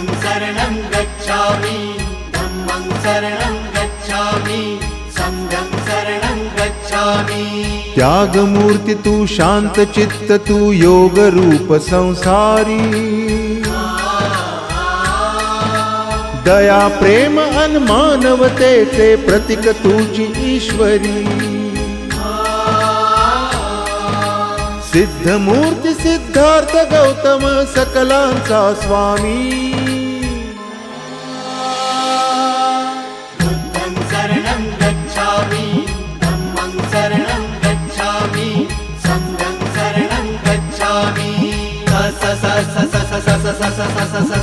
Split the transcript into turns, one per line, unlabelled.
शरणं गच्छामि धम्मं शरणं गच्छामि संघं शरणं गच्छामि।
त्यागमूर्ती तू शांत चित्त तू योग रूप संसारी दया प्रेम अन मानवतेचे प्रतीक तुझी ईश्वरी सिद्धमूर्ती सिद्धार्थ गौतम सकलांचा स्वामी
बुद्धं शरणं गच्छामि धम्मं शरणं गच्छामि संघं शरणं गच्छामि। स स स स स स स स स स स